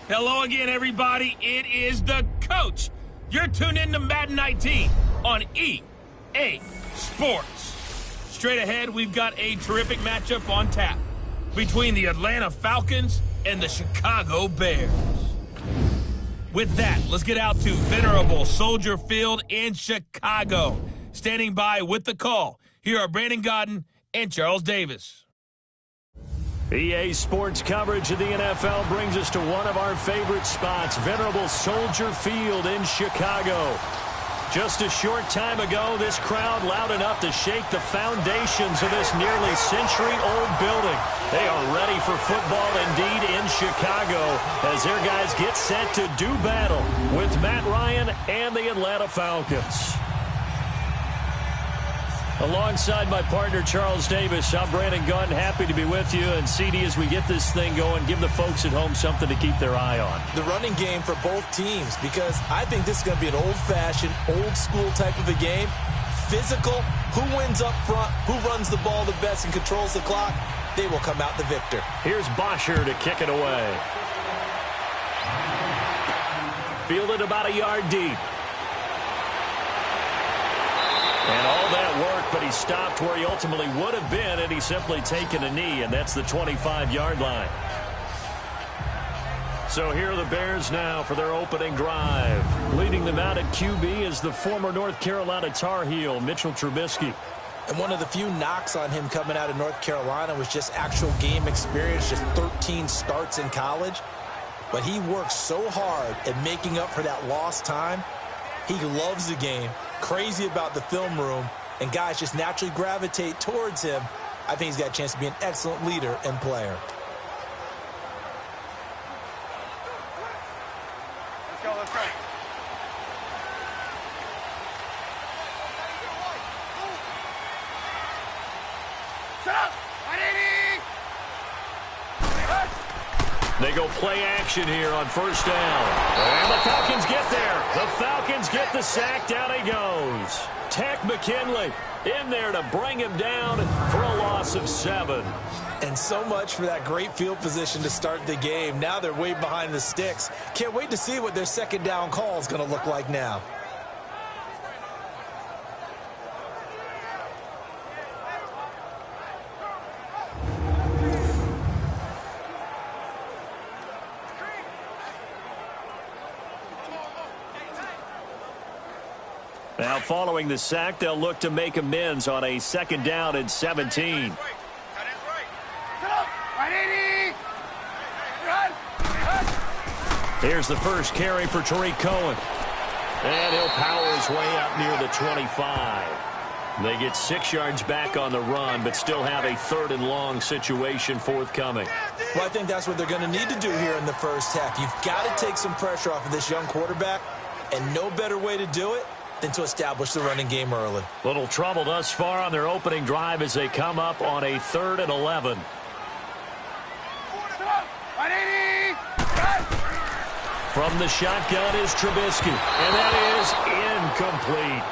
Hello again, everybody. It is the coach. You're tuned in to Madden 19 on EA Sports. Straight ahead, we've got a terrific matchup on tap between the Atlanta Falcons and the Chicago Bears. With that, let's get out to venerable Soldier Field in Chicago. Standing by with the call, here are Brandon Godden and Charles Davis. EA Sports coverage of the NFL brings us to one of our favorite spots, venerable Soldier Field in Chicago. Just a short time ago, this crowd loud enough to shake the foundations of this nearly century-old building. They are ready for football indeed in Chicago as their guys get set to do battle with Matt Ryan and the Atlanta Falcons. Alongside my partner, Charles Davis, I'm Brandon Gunn. Happy to be with you. And CD, as we get this thing going, give the folks at home something to keep their eye on. The running game for both teams, because I think this is going to be an old-fashioned, old-school type of a game. Physical, who wins up front, who runs the ball the best and controls the clock, they will come out the victor. Here's Bosher to kick it away. Fielded about a yard deep. And all that work, but he stopped where he ultimately would have been had he simply taken a knee, and that's the 25-yard line. So here are the Bears now for their opening drive. Leading them out at QB is the former North Carolina Tar Heel, Mitchell Trubisky. And one of the few knocks on him coming out of North Carolina was just actual game experience, just 13 starts in college. But he worked so hard at making up for that lost time. He loves the game, crazy about the film room, and guys just naturally gravitate towards him. I think he's got a chance to be an excellent leader and player. Let's go, let's go. Set up! They go play action here on first down. And the Falcons get there. The Falcons get the sack. Down he goes. Tech McKinley in there to bring him down for a loss of 7. And so much for that great field position to start the game. Now they're way behind the sticks. Can't wait to see what their second down call is going to look like now. Now following the sack, they'll look to make amends on a second down and 17. Here's the first carry for Tariq Cohen. And he'll power his way up near the 25. They get 6 yards back on the run, but still have a 3rd and long situation forthcoming. Well, I think that's what they're going to need to do here in the first half. You've got to take some pressure off of this young quarterback, and no better way to do it than to establish the running game early. Little trouble thus far on their opening drive as they come up on a 3rd and 11. From the shotgun is Trubisky, and that is incomplete.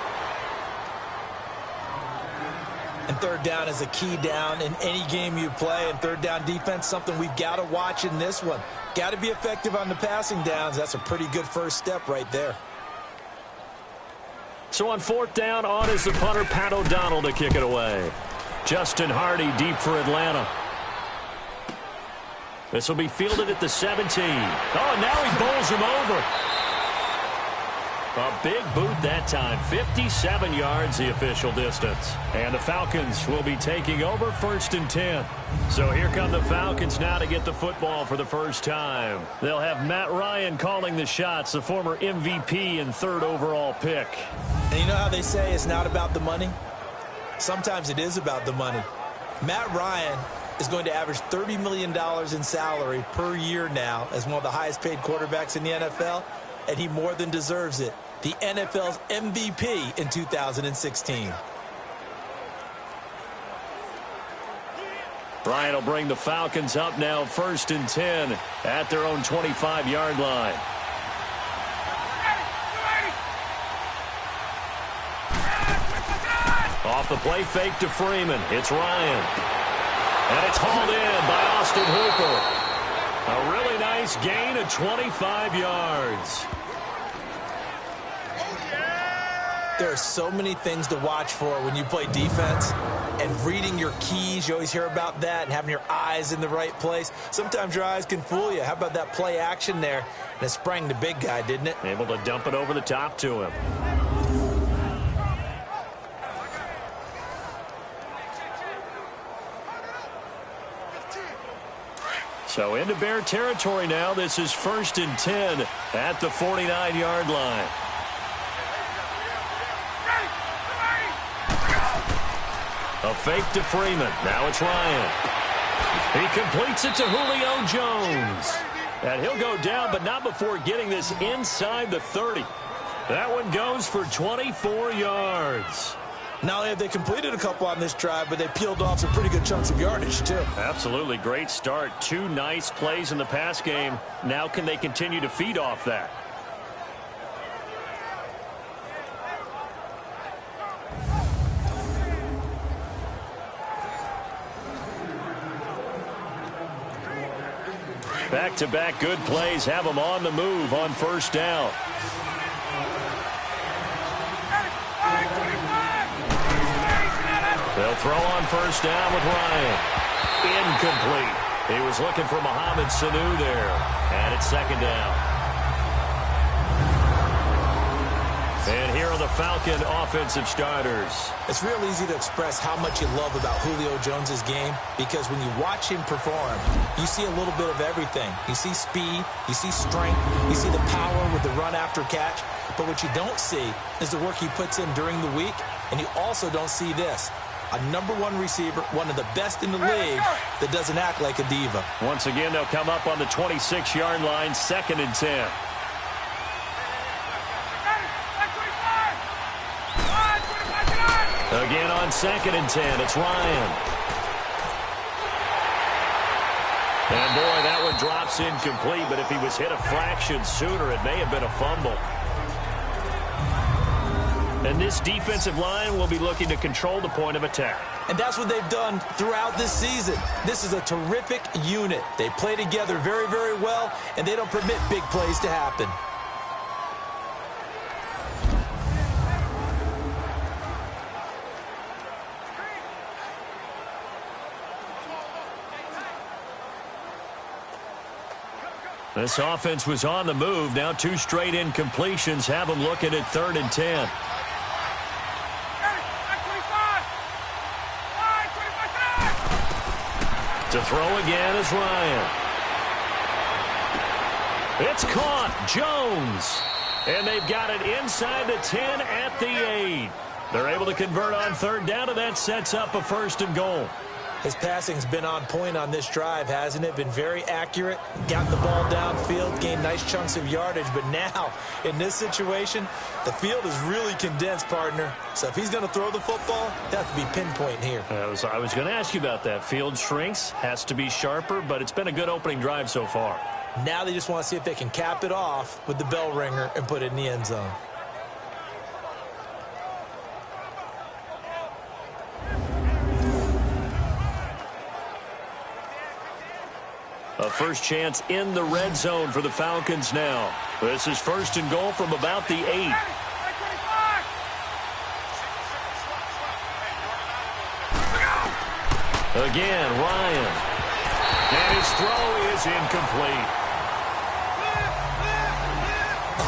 And third down is a key down in any game you play, and third down defense, something we've got to watch in this one. Got to be effective on the passing downs. That's a pretty good first step right there. So on 4th down, on is the punter, Pat O'Donnell, to kick it away. Justin Hardy deep for Atlanta. This will be fielded at the 17. Oh, and now he bowls him over. A big boot that time. 57 yards the official distance. And the Falcons will be taking over 1st and 10. So here come the Falcons now to get the football for the first time. They'll have Matt Ryan calling the shots, the former MVP and 3rd overall pick. And you know how they say it's not about the money? Sometimes it is about the money. Matt Ryan is going to average $30 million in salary per year now as one of the highest paid quarterbacks in the NFL, and he more than deserves it. The NFL's MVP in 2016. Ryan will bring the Falcons up now 1st and 10 at their own 25-yard line. Off the play fake to Freeman. It's Ryan. And it's hauled in by Austin Hooper. A really nice gain of 25 yards. There are so many things to watch for when you play defense, and reading your keys, you always hear about that, and having your eyes in the right place. Sometimes your eyes can fool you. How about that play action there? And it sprang the big guy, didn't it? Able to dump it over the top to him. So into Bear territory now. This is 1st and 10 at the 49-yard line. A fake to Freeman. Now it's Ryan. He completes it to Julio Jones. And he'll go down, but not before getting this inside the 30. That one goes for 24 yards. Not only have they completed a couple on this drive, but they peeled off some pretty good chunks of yardage, too. Absolutely great start. 2 nice plays in the pass game. Now can they continue to feed off that? Back-to-back good plays have them on the move on 1st down. They'll throw on 1st down with Ryan. Incomplete. He was looking for Mohamed Sanu there. And it's 2nd down. And here are the Falcon offensive starters. It's real easy to express how much you love about Julio Jones' game, because when you watch him perform, you see a little bit of everything. You see speed, you see strength, you see the power with the run after catch. But what you don't see is the work he puts in during the week, and you also don't see this. A #1 receiver, one of the best in the league, that doesn't act like a diva. Once again, they'll come up on the 26-yard line, 2nd and 10. Again on 2nd and 10, it's Ryan. And boy, that one drops incomplete, but if he was hit a fraction sooner, it may have been a fumble. And this defensive line will be looking to control the point of attack. And that's what they've done throughout this season. This is a terrific unit. They play together very, very well, and they don't permit big plays to happen. This offense was on the move. Now 2 straight incompletions have them looking at 3rd and 10. To throw again is Ryan. It's caught. Jones. And they've got it inside the 10 at the 8. They're able to convert on 3rd down, and that sets up a 1st and goal. His passing's been on point on this drive, hasn't it? Been very accurate, got the ball downfield, gained nice chunks of yardage. But now, in this situation, the field is really condensed, partner. So if he's going to throw the football, it has to be pinpoint here. I was going to ask you about that. Field shrinks, has to be sharper, but it's been a good opening drive so far. Now they just want to see if they can cap it off with the bell ringer and put it in the end zone. A first chance in the red zone for the Falcons now. This is 1st and goal from about the 8. Again, Ryan. And his throw is incomplete.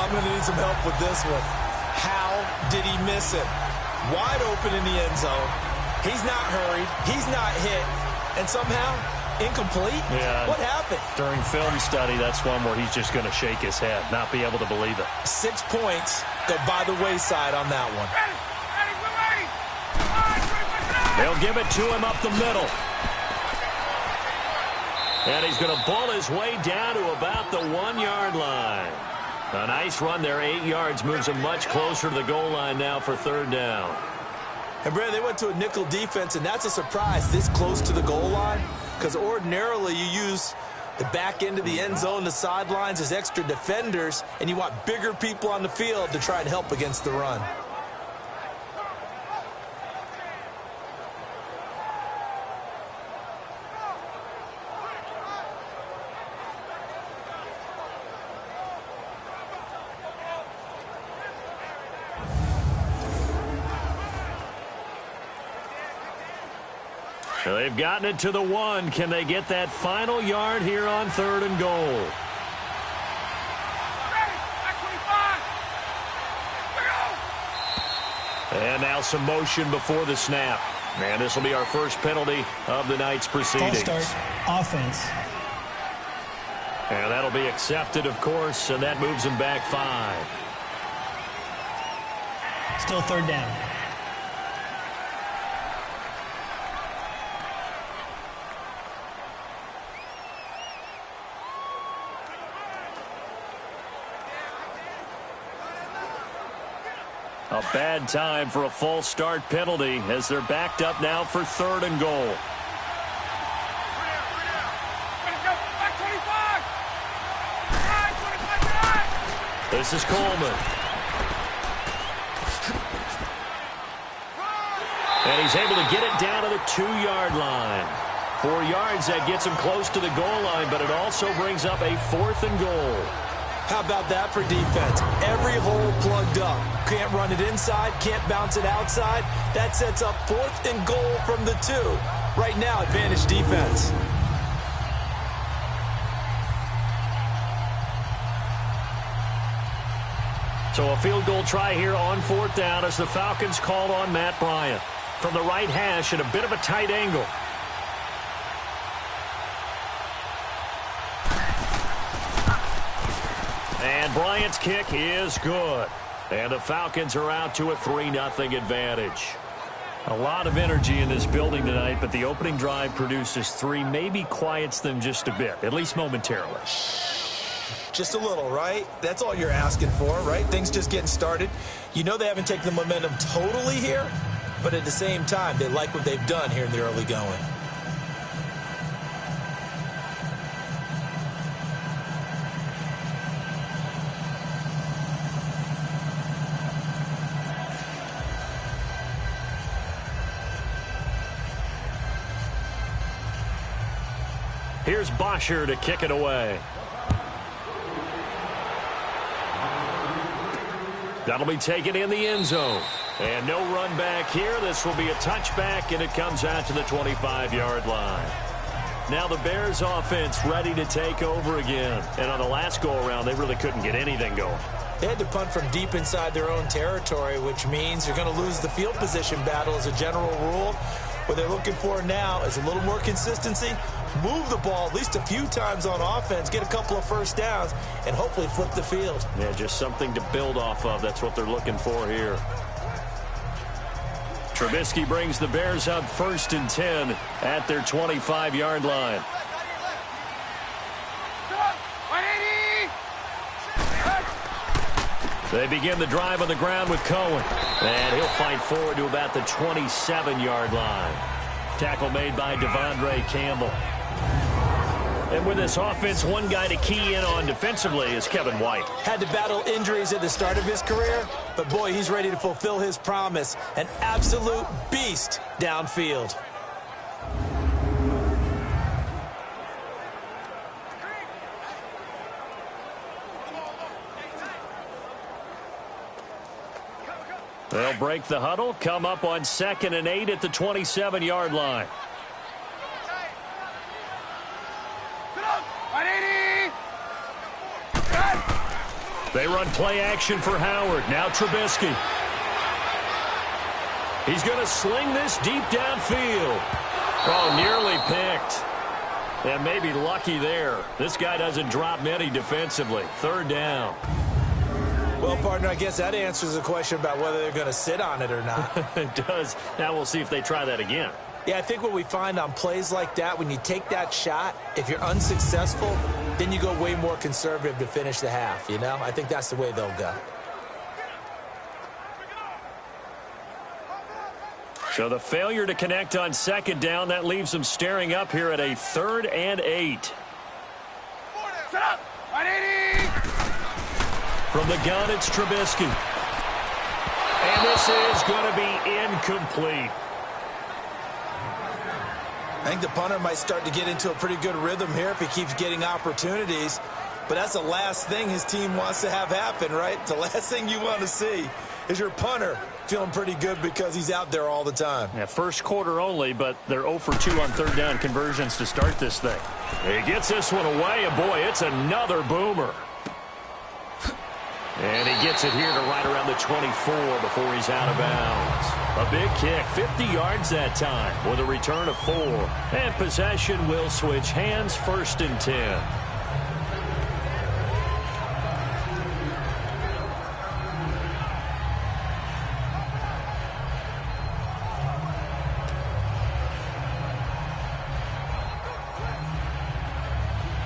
I'm going to need some help with this one. How did he miss it? Wide open in the end zone. He's not hurried. He's not hit. And somehow, incomplete? Yeah. What happened? During film study, that's one where he's just going to shake his head, not be able to believe it. 6 points go by the wayside on that one. They'll give it to him up the middle. And he's going to bull his way down to about the 1-yard line. A nice run there, 8 yards, moves him much closer to the goal line now for 3rd down. And, Brad, they went to a nickel defense, and that's a surprise this close to the goal line, because ordinarily you use the back end of the end zone, the sidelines as extra defenders, and you want bigger people on the field to try and help against the run. They've gotten it to the 1. Can they get that final yard here on 3rd and goal? And now some motion before the snap. And this will be our first penalty of the night's proceedings. False start, offense. And that'll be accepted, of course, and that moves him back 5. Still 3rd down. A bad time for a false start penalty as they're backed up now for 3rd and goal. This is Coleman. And he's able to get it down to the 2-yard line. 4 yards, that gets him close to the goal line, but it also brings up a 4th and goal. How about that for defense? Every hole plugged up. Can't run it inside, can't bounce it outside. That sets up 4th and goal from the 2. Right now, advantage defense. So a field goal try here on 4th down as the Falcons called on Matt Bryant. From the right hash at a bit of a tight angle. And Bryant's kick is good. And the Falcons are out to a 3-0 advantage. A lot of energy in this building tonight, but the opening drive produces 3, maybe quiets them just a bit, at least momentarily. Just a little, right? That's all you're asking for, right? Things just getting started. You know they haven't taken the momentum totally here, but at the same time, they like what they've done here in the early going. Here's Bosher to kick it away. That'll be taken in the end zone. And no run back here. This will be a touchback, and it comes out to the 25-yard line. Now the Bears offense ready to take over again. And on the last go-around, they really couldn't get anything going. They had to punt from deep inside their own territory, which means you're going to lose the field position battle as a general rule. What they're looking for now is a little more consistency, move the ball at least a few times on offense, get a couple of first downs, and hopefully flip the field. Yeah, just something to build off of. That's what they're looking for here. Trubisky brings the Bears up 1st and 10 at their 25-yard line. They begin the drive on the ground with Cohen. And he'll fight forward to about the 27-yard line. Tackle made by Devondre Campbell. And with this offense, one guy to key in on defensively is Kevin White. Had to battle injuries at the start of his career, but boy, he's ready to fulfill his promise. An absolute beast downfield. They'll break the huddle, come up on 2nd and 8 at the 27-yard line. They run play action for Howard. Now Trubisky. He's going to sling this deep downfield. Oh, nearly picked. And maybe lucky there. This guy doesn't drop many defensively. 3rd down. Well, partner, I guess that answers the question about whether they're going to sit on it or not. It does. Now we'll see if they try that again. Yeah, I think what we find on plays like that, when you take that shot, if you're unsuccessful, then you go way more conservative to finish the half, you know? I think that's the way they'll go. So the failure to connect on 2nd down, that leaves them staring up here at a 3rd and 8. Set up! 180! From the gun, it's Trubisky. And this is going to be incomplete. I think the punter might start to get into a pretty good rhythm here if he keeps getting opportunities. But that's the last thing his team wants to have happen, right? The last thing you want to see is your punter Feeling pretty good because he's out there all the time. Yeah, first quarter only, but they're 0 for 2 on third down conversions to start this thing. He gets this one away, and boy, it's another boomer. And he gets it here to right around the 24 before he's out of bounds. A big kick, 50 yards that time with a return of 4. And possession will switch hands, 1st and 10.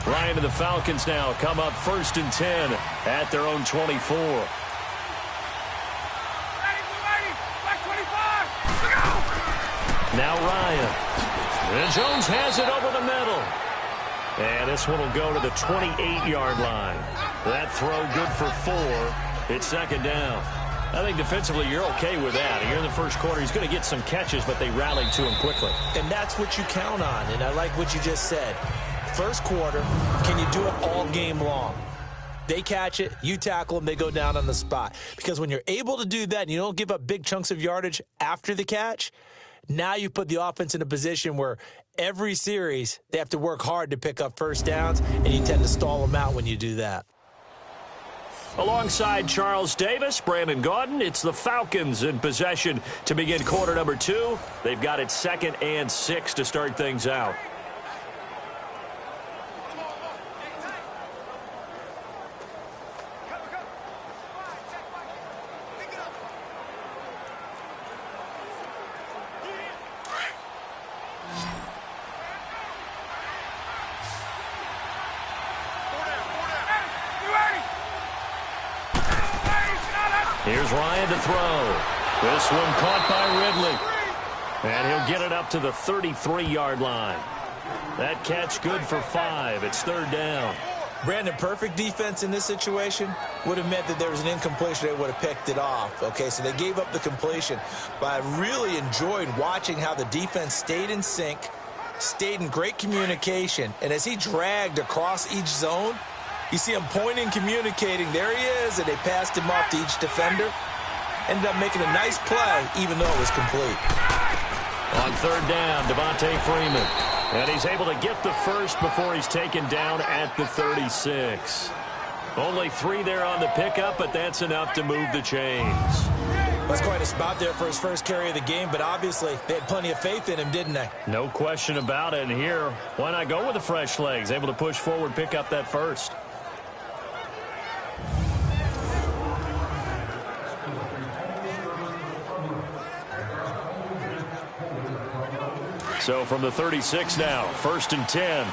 Ryan to the Falcons now come up 1st and 10 at their own 24. Now Ryan. And Jones has it over the middle. And this one will go to the 28-yard line. That throw good for 4. It's 2nd down. I think defensively you're okay with that. Here in the first quarter, he's going to get some catches, but they rallied to him quickly. And that's what you count on, and I like what you just said. First quarter, can you do it all game long? They catch it, you tackle them, they go down on the spot. Because when you're able to do that and you don't give up big chunks of yardage after the catch, now you put the offense in a position where every series they have to work hard to pick up first downs, and you tend to stall them out when you do that. Alongside Charles Davis, Brandon Gaudin, it's the Falcons in possession to begin quarter number 2. They've got it 2nd and 6 to start things out. Here's Ryan to throw. This one caught by Ridley. And he'll get it up to the 33-yard line. That catch good for 5. It's 3rd down. Brandon, perfect defense in this situation would have meant that there was an incompletion. They would have picked it off. Okay, so they gave up the completion. But I really enjoyed watching how the defense stayed in sync, stayed in great communication. And as he dragged across each zone, you see him pointing, communicating. There he is, and they passed him off to each defender. Ended up making a nice play, even though it was complete. On 3rd down, Devontae Freeman. And he's able to get the first before he's taken down at the 36. Only 3 there on the pickup, but that's enough to move the chains. That's quite a spot there for his first carry of the game, but obviously they had plenty of faith in him, didn't they? No question about it. And here, why not go with the fresh legs? Able to push forward, pick up that first. So from the 36 now, 1st and 10.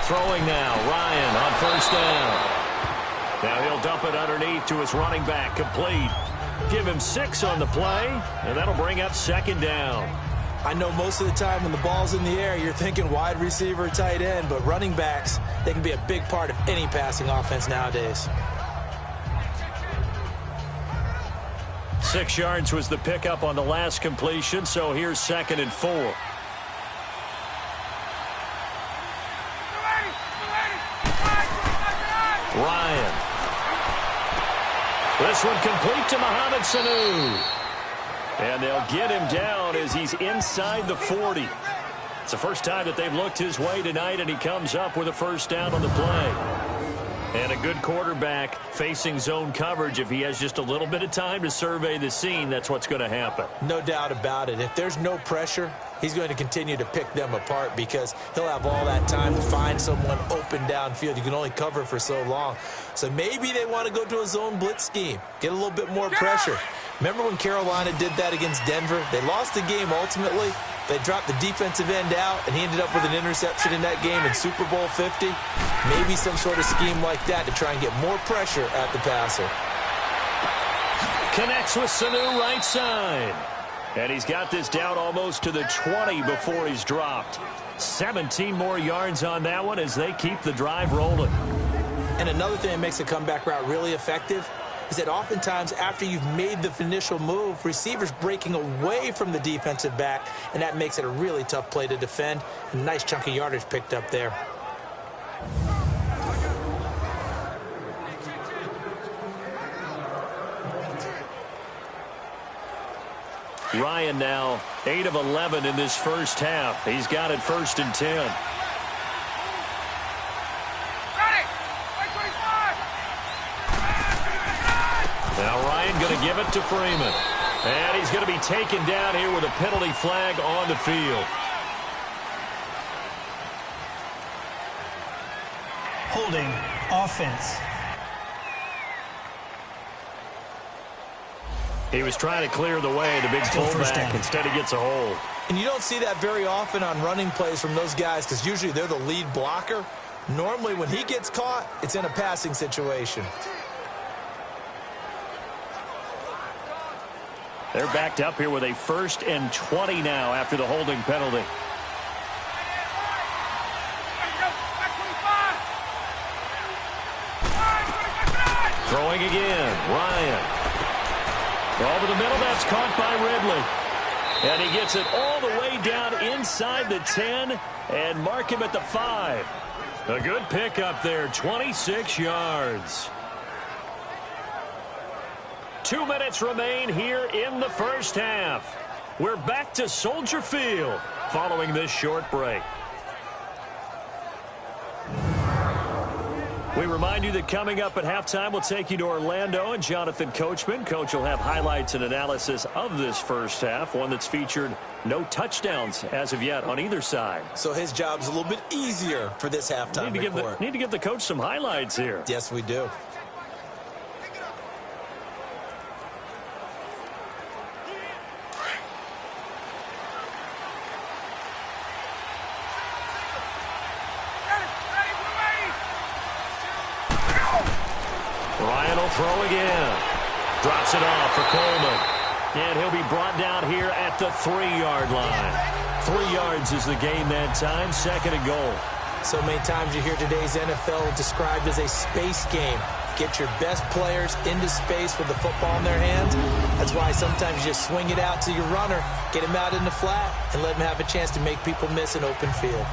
Throwing now, Ryan on 1st down. Now he'll dump it underneath to his running back, complete. Give him 6 on the play, and that'll bring up 2nd down. I know most of the time when the ball's in the air, you're thinking wide receiver, tight end, but running backs, they can be a big part of any passing offense nowadays. 6 yards was the pickup on the last completion, so here's 2nd and 4. Ryan. This one complete to Mohamed Sanu. And they'll get him down as he's inside the 40. It's the first time that they've looked his way tonight, and he comes up with a 1st down on the play. And a good quarterback facing zone coverage. If he has just a little bit of time to survey the scene, that's what's going to happen. No doubt about it. If there's no pressure, he's going to continue to pick them apart because he'll have all that time to find someone open downfield. You can only cover for so long. So maybe they want to go to a zone blitz scheme, get a little bit more pressure. Remember when Carolina did that against Denver? They lost the game ultimately. They dropped the defensive end out, and he ended up with an interception in that game in Super Bowl 50. Maybe some sort of scheme like that to try and get more pressure at the passer. Connects with Sanu right side. And he's got this down almost to the 20 before he's dropped. 17 more yards on that one as they keep the drive rolling. And another thing that makes a comeback route really effective is that oftentimes after you've made the initial move, receivers breaking away from the defensive back, and that makes it a really tough play to defend. A nice chunk of yardage picked up there. Ryan now 8 of 11 in this first half. He's got it 1st and 10. Now Ryan going to give it to Freeman. And he's going to be taken down here with a penalty flag on the field. Holding. Offense. He was trying to clear the way, the big fullback. Instead, he gets a hold. And you don't see that very often on running plays from those guys because usually they're the lead blocker. Normally, when he gets caught, it's in a passing situation. They're backed up here with a 1st and 20 now after the holding penalty. Throwing again, Ryan. Over the middle, that's caught by Ridley. And he gets it all the way down inside the 10 and mark him at the 5. A good pickup there, 26 yards. 2 minutes remain here in the first half. We're back to Soldier Field following this short break. We remind you that coming up at halftime, we'll take you to Orlando and Jonathan Coachman. Coach will have highlights and analysis of this first half, one that's featured no touchdowns as of yet on either side. So his job's a little bit easier for this halftime report. Need to give the coach some highlights here. Yes, we do. Ryan will throw again. Drops it off for Coleman. And he'll be brought down here at the 3-yard line. 3 yards is the gain that time. 2nd and goal. So many times you hear today's NFL described as a space game. Get your best players into space with the football in their hands. That's why sometimes you just swing it out to your runner, get him out in the flat, and let him have a chance to make people miss an open field.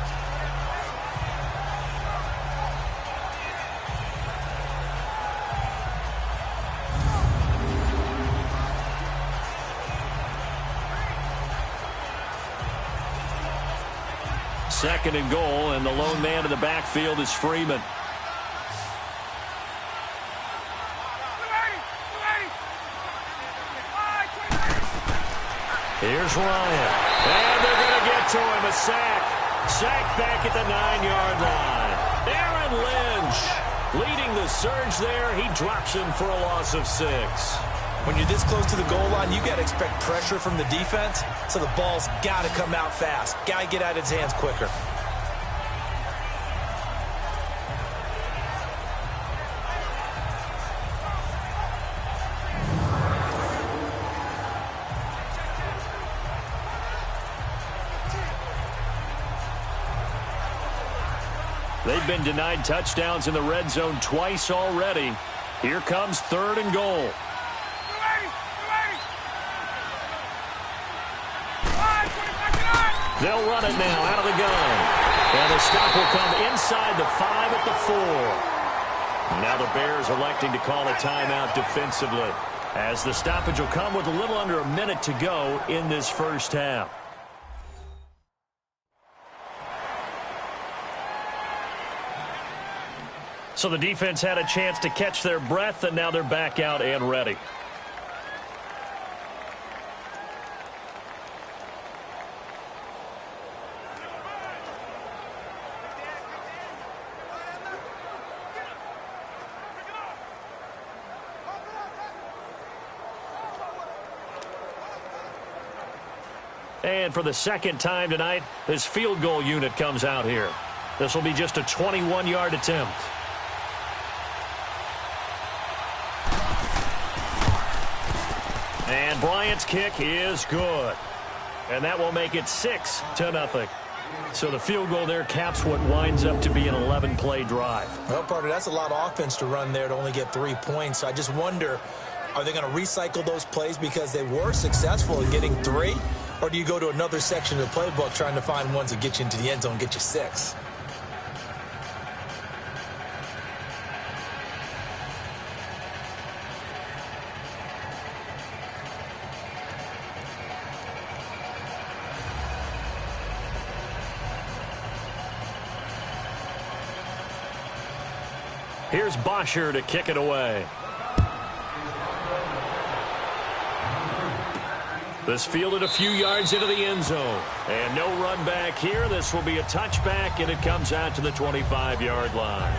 Second and goal, and the lone man in the backfield is Freeman. Here's Ryan. And they're going to get to him. A sack. Sack back at the 9-yard line. Aaron Lynch leading the surge there. He drops him for a loss of 6. When you're this close to the goal line, you got to expect pressure from the defense, so the ball's got to come out fast. Got to get out of his hands quicker. They've been denied touchdowns in the red zone twice already. Here comes 3rd and goal. They'll run it now out of the gun. And the stop will come inside the 5 at the 4. Now the Bears electing to call a timeout defensively, as the stoppage will come with a little under a minute to go in this first half. So the defense had a chance to catch their breath, and now they're back out and ready. And for the second time tonight, this field goal unit comes out here. This will be just a 21-yard attempt. And Bryant's kick is good. And that will make it 6-0. So the field goal there caps what winds up to be an 11-play drive. Well, partner, that's a lot of offense to run there to only get 3 points. So I just wonder, are they going to recycle those plays because they were successful in getting 3? Or do you go to another section of the playbook trying to find ones that get you into the end zone and get you 6? Here's Bosher to kick it away. This fielded a few yards into the end zone. And no run back here. This will be a touchback, and it comes out to the 25-yard line.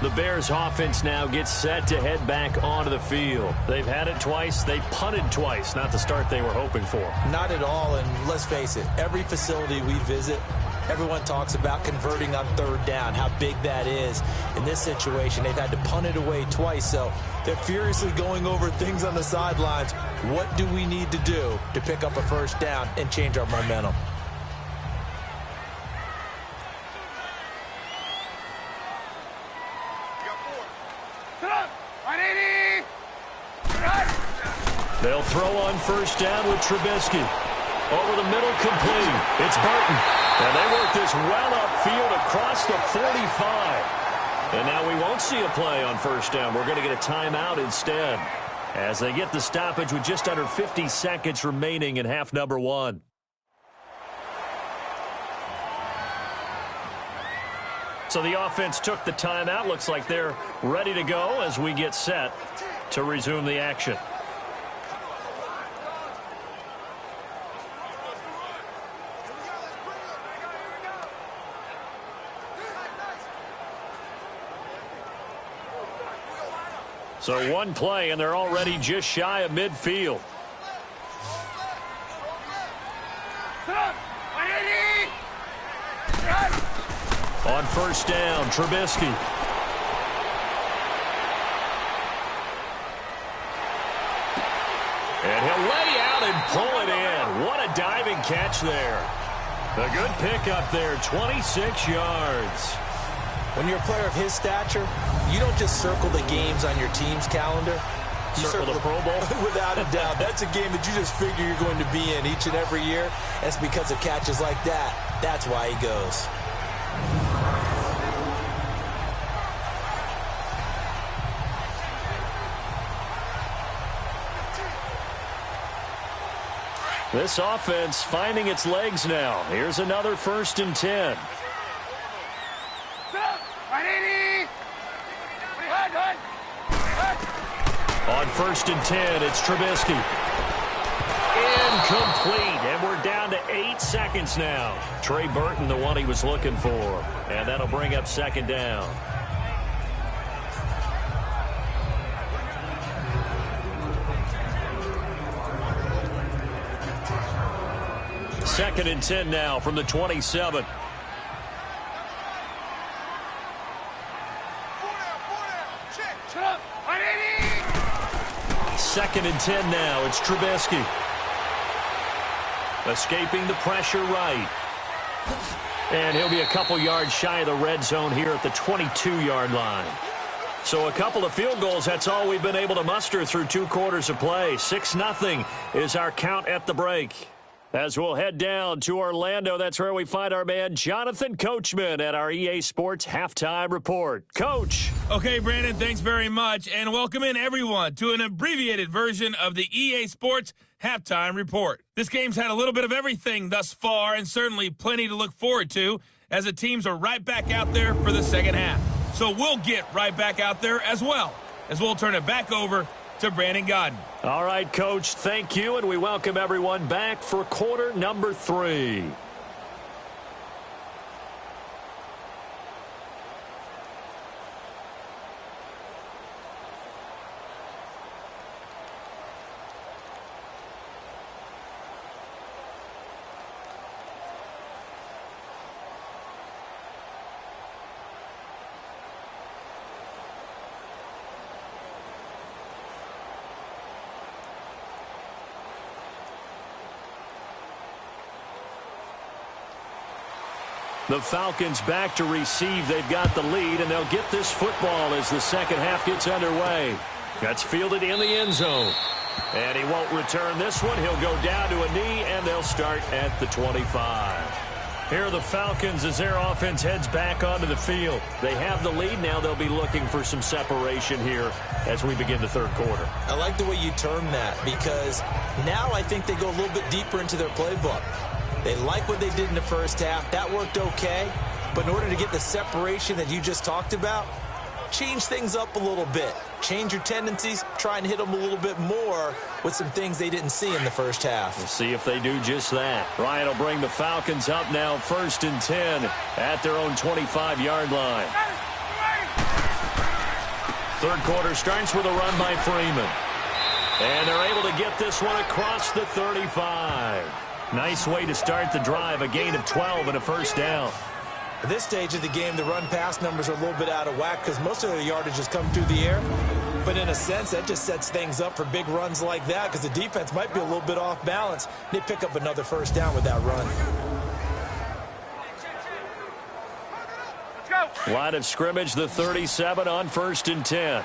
The Bears offense now gets set to head back onto the field. They've had it twice. They've punted twice. Not the start they were hoping for. Not at all, and let's face it, every facility we visit, everyone talks about converting on 3rd down, how big that is. In this situation, they've had to punt it away twice, so they're furiously going over things on the sidelines. What do we need to do to pick up a 1st down and change our momentum? They'll throw on 1st down with Trubisky. Over the middle, complete. It's Burton. And they work this well upfield across the 45. And now we won't see a play on 1st down. We're going to get a timeout instead, as they get the stoppage with just under 50 seconds remaining in half number 1. So the offense took the timeout. Looks like they're ready to go as we get set to resume the action. So 1 play, and they're already just shy of midfield. On 1st down, Trubisky. And he'll lay out and pull it in. What a diving catch there. A good pickup there, 26 yards. When you're a player of his stature, you don't just circle the games on your team's calendar. You circle the Pro Bowl? Without a doubt. That's a game that you just figure you're going to be in each and every year. That's because of catches like that. That's why he goes. This offense finding its legs now. Here's another 1st and 10. On 1st and 10, it's Trubisky. Incomplete, and we're down to 8 seconds now. Trey Burton, the one he was looking for, and that'll bring up 2nd down. Second and 10 now from the 27. Second and 10 now. It's Trubisky. Escaping the pressure right. And he'll be a couple yards shy of the red zone here at the 22-yard line. So a couple of field goals, that's all we've been able to muster through 2 quarters of play. 6-0 is our count at the break. As we'll head down to Orlando, that's where we find our man Jonathan Coachman at our EA Sports Halftime Report. Coach. Okay, Brandon, thanks very much. And welcome in, everyone, to an abbreviated version of the EA Sports Halftime Report. This game's had a little bit of everything thus far, and certainly plenty to look forward to, as the teams are right back out there for the second half. So we'll get right back out there as well, as we'll turn it back over to Brandon Godden. All right, Coach, thank you, and we welcome everyone back for quarter number 3. The Falcons back to receive. They've got the lead, and they'll get this football as the second half gets underway. That's fielded in the end zone. And he won't return this one. He'll go down to a knee, and they'll start at the 25. Here are the Falcons as their offense heads back onto the field. They have the lead. Now they'll be looking for some separation here as we begin the third quarter. I like the way you term that, because now I think they go a little bit deeper into their playbook. They like what they did in the first half. That worked okay. But in order to get the separation that you just talked about, change things up a little bit. Change your tendencies. Try and hit them a little bit more with some things they didn't see in the first half. We'll see if they do just that. Ryan will bring the Falcons up now 1st and 10 at their own 25-yard line. Third quarter starts with a run by Freeman. And they're able to get this one across the 35. Nice way to start the drive, a gain of 12 and a first down. At this stage of the game, the run-pass numbers are a little bit out of whack because most of their yardage has come through the air. But in a sense, that just sets things up for big runs like that because the defense might be a little bit off balance. They pick up another first down with that run. Let's go. Line of scrimmage, the 37 on 1st and 10.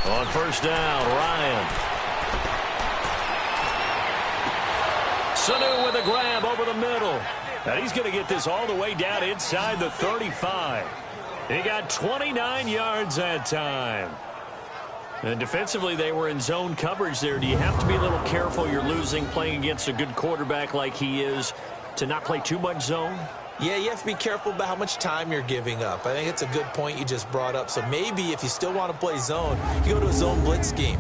On first down, Ryan. Sanu with a grab over the middle. And he's going to get this all the way down inside the 35. He got 29 yards that time. And defensively, they were in zone coverage there. Do you have to be a little careful? You're losing playing against a good quarterback like he is to not play too much zone? Yeah, you have to be careful about how much time you're giving up. I think it's a good point you just brought up. So maybe if you still want to play zone, you go to a zone blitz scheme.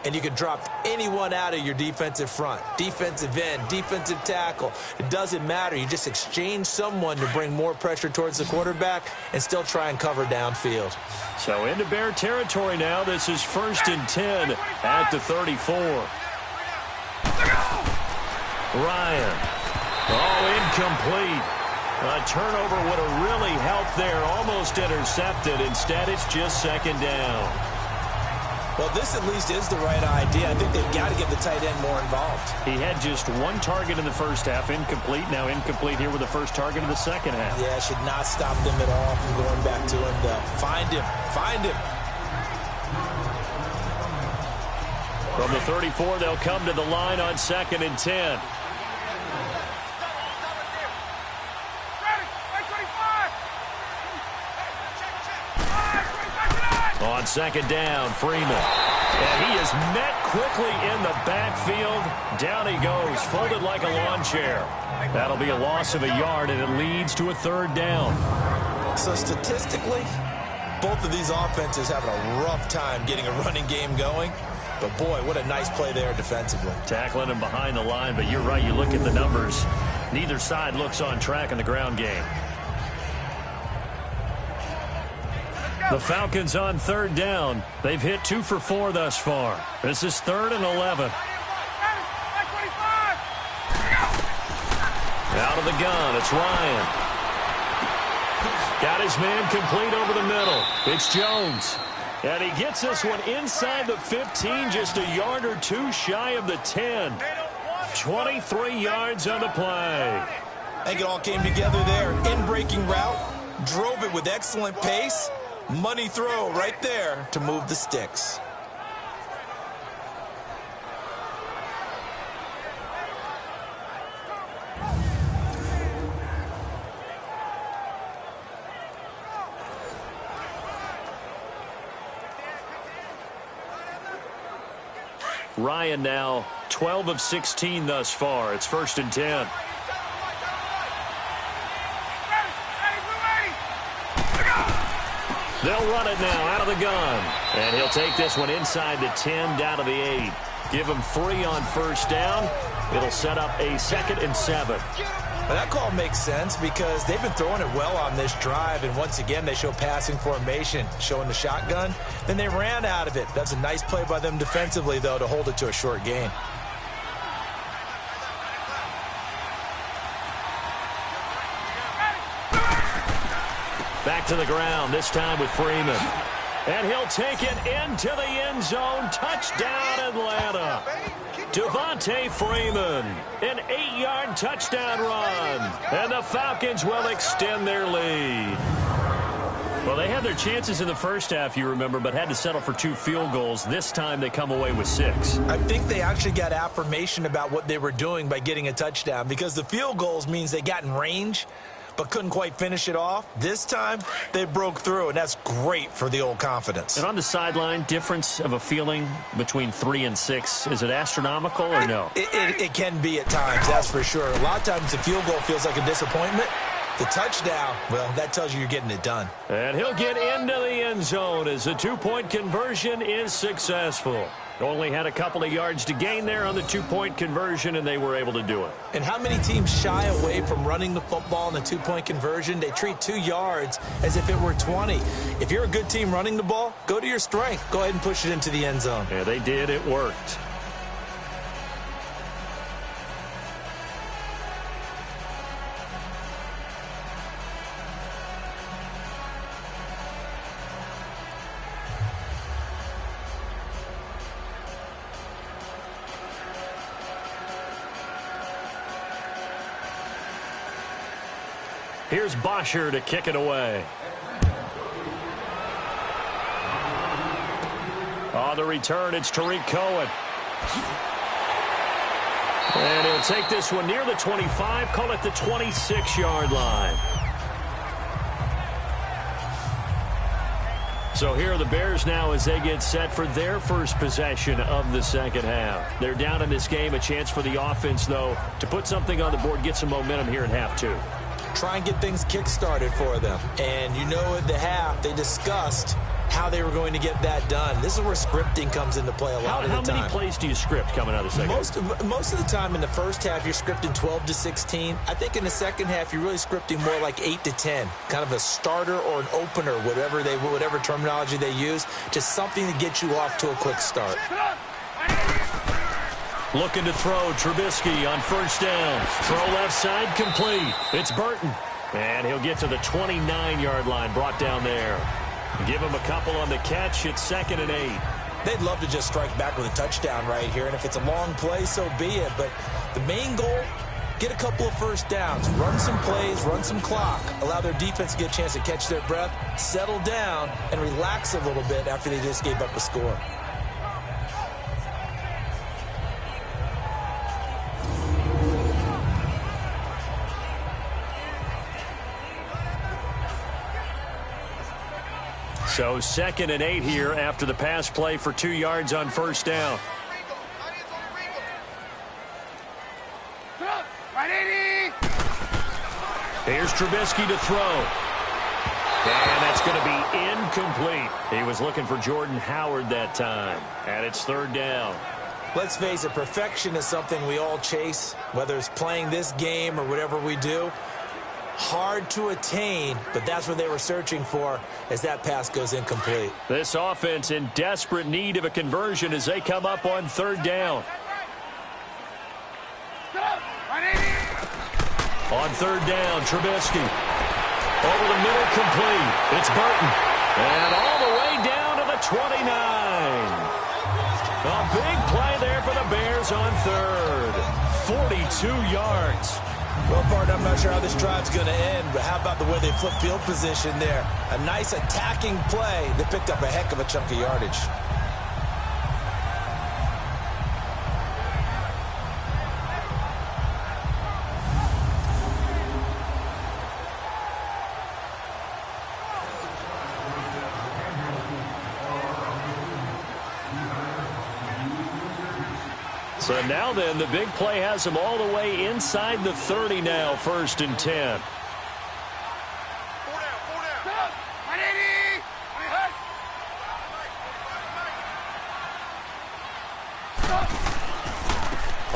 And you can drop anyone out of your defensive front. Defensive end, defensive tackle. It doesn't matter. You just exchange someone to bring more pressure towards the quarterback and still try and cover downfield. So into Bear territory now. This is 1st and 10 at the 34. Ryan. Oh, incomplete. A turnover would have really helped there. Almost intercepted. Instead, it's just second down. Well, this at least is the right idea. I think they've got to get the tight end more involved. He had just one target in the first half, incomplete. Now incomplete here with the first target of the second half. Yeah, should not stop them at all from going back to him. Find him. Find him. From the 34, they'll come to the line on 2nd and 10. On second down, Freeman. And he is met quickly in the backfield. Down he goes, folded like a lawn chair. That'll be a loss of a yard, and it leads to a third down. So statistically, both of these offenses having a rough time getting a running game going. But, boy, what a nice play there defensively. Tackling him behind the line, but you're right. You look at the numbers. Neither side looks on track in the ground game. The Falcons on third down. They've hit 2 for 4 thus far. This is 3rd and 11. Out of the gun, it's Ryan. Got his man complete over the middle. It's Jones. And he gets this one inside the 15, just a yard or two shy of the 10. 23 yards on the play. I think it all came together there. In-breaking route, drove it with excellent pace. Money throw right there to move the sticks. Ryan now 12 of 16 thus far. It's 1st and 10. They'll run it now out of the gun. And he'll take this one inside the 10, down to the 8. Give him 3 on first down. It'll set up a 2nd and 7. Well, that call makes sense because they've been throwing it well on this drive. And once again, they show passing formation, showing the shotgun. Then they ran out of it. That's a nice play by them defensively, though, to hold it to a short gain. Back to the ground, this time with Freeman. And he'll take it into the end zone. Touchdown, Atlanta. Devontae Freeman, an 8-yard touchdown run. And the Falcons will extend their lead. Well, they had their chances in the first half, you remember, but had to settle for 2 field goals. This time they come away with 6. I think they actually got affirmation about what they were doing by getting a touchdown, because the field goals means they got in range but couldn't quite finish it off. This time, they broke through, and that's great for the old confidence. And on the sideline, difference of a feeling between 3 and 6, is it astronomical or no? It can be at times, that's for sure. A lot of times the field goal feels like a disappointment. The touchdown, well, that tells you you're getting it done. And he'll get into the end zone as the 2-point conversion is successful. Only had a couple of yards to gain there on the 2-point conversion, and they were able to do it. And how many teams shy away from running the football in the 2-point conversion? They treat 2 yards as if it were 20. If you're a good team running the ball, go to your strength. Go ahead and push it into the end zone. Yeah, they did. It worked. Here's Bosher to kick it away. On the return, it's Tariq Cohen. And he'll take this one near the 25, call it the 26-yard line. So here are the Bears now as they get set for their first possession of the second half. They're down in this game, a chance for the offense, though, to put something on the board, get some momentum here in half 2. Try and get things kick-started for them. And you know at the half, they discussed how they were going to get that done. This is where scripting comes into play a lot of the time. How many plays do you script coming out of the second half? Most of the time in the first half, you're scripting 12 to 16. I think in the second half, you're really scripting more like 8 to 10. Kind of a starter or an opener, whatever terminology they use. Just something to get you off to a quick start. Looking to throw, Trubisky on first down. Throw left side, complete. It's Burton. And he'll get to the 29-yard line, brought down there. Give him a couple on the catch. It's 2nd and 8. They'd love to just strike back with a touchdown right here. And if it's a long play, so be it. But the main goal, get a couple of first downs. Run some plays, run some clock. Allow their defense to get a chance to catch their breath, settle down, and relax a little bit after they just gave up a score. So 2nd and 8 here after the pass play for 2 yards on first down. Here's Trubisky to throw. And that's going to be incomplete. He was looking for Jordan Howard that time. And it's 3rd down. Let's face it, perfection is something we all chase, whether it's playing this game or whatever we do. Hard to attain, but that's what they were searching for as that pass goes incomplete. This offense in desperate need of a conversion as they come up on 3rd down. On 3rd down, Trubisky. Over the middle, complete. It's Burton. And all the way down to the 29. A big play there for the Bears on 3rd. 42 yards. Well, partner, I'm not sure how this drive's going to end, but how about the way they flip field position there? A nice attacking play that picked up a heck of a chunk of yardage. So now then, the big play has them all the way inside the 30 now, 1st and 10.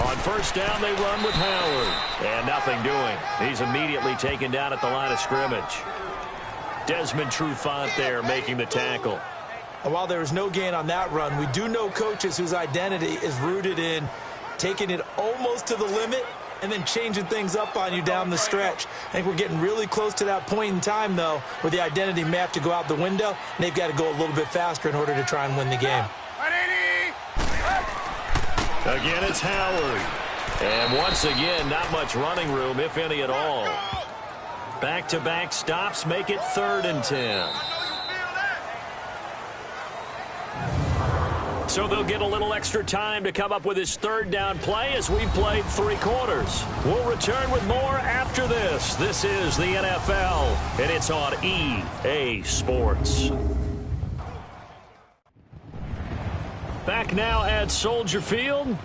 On first down, they run with Howard. And nothing doing. He's immediately taken down at the line of scrimmage. Desmond Trufant there making the tackle. And while there was no gain on that run, we do know coaches whose identity is rooted in taking it almost to the limit and then changing things up on you down the stretch. I think we're getting really close to that point in time, though, where the identity may have to go out the window, and they've got to go a little bit faster in order to try and win the game. Again, it's Howard. And once again, not much running room, if any at all. Back-to-back stops make it 3rd and 10. So they'll get a little extra time to come up with his 3rd down play as we've played 3 quarters. We'll return with more after this. This is the NFL, and it's on EA Sports. Back now at Soldier Field.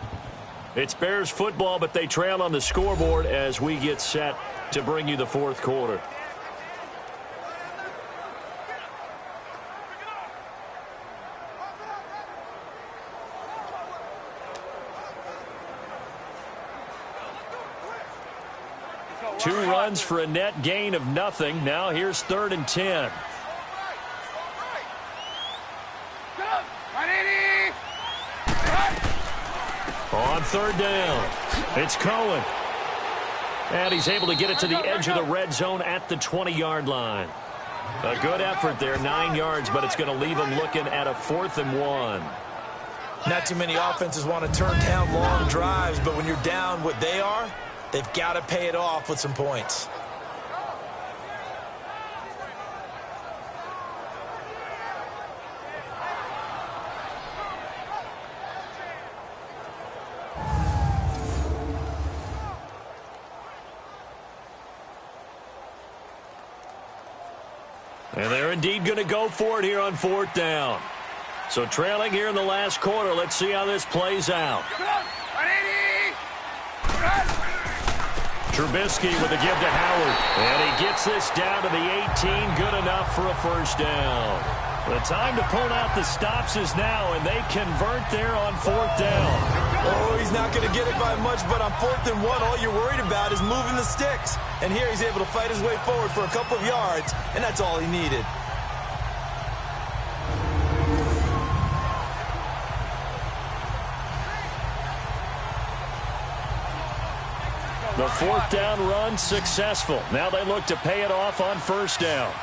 It's Bears football, but they trail on the scoreboard as we get set to bring you the 4th quarter. Two runs for a net gain of nothing. Now here's 3rd and 10. On 3rd down, it's Cohen. And he's able to get it to the edge of the red zone at the 20-yard line. A good effort there, 9 yards, but it's going to leave him looking at a 4th and 1. Not too many offenses want to turn down long drives, but when you're down what they are, they've got to pay it off with some points. And they're indeed going to go for it here on 4th down. So trailing here in the last quarter. Let's see how this plays out. Trubisky with a give to Howard. And he gets this down to the 18. Good enough for a 1st down. The time to pull out the stops is now, and they convert there on 4th down. Oh, he's not going to get it by much, but on 4th and 1, all you're worried about is moving the sticks. And here he's able to fight his way forward for a couple of yards, and that's all he needed. The 4th down run successful. Now they look to pay it off on 1st down.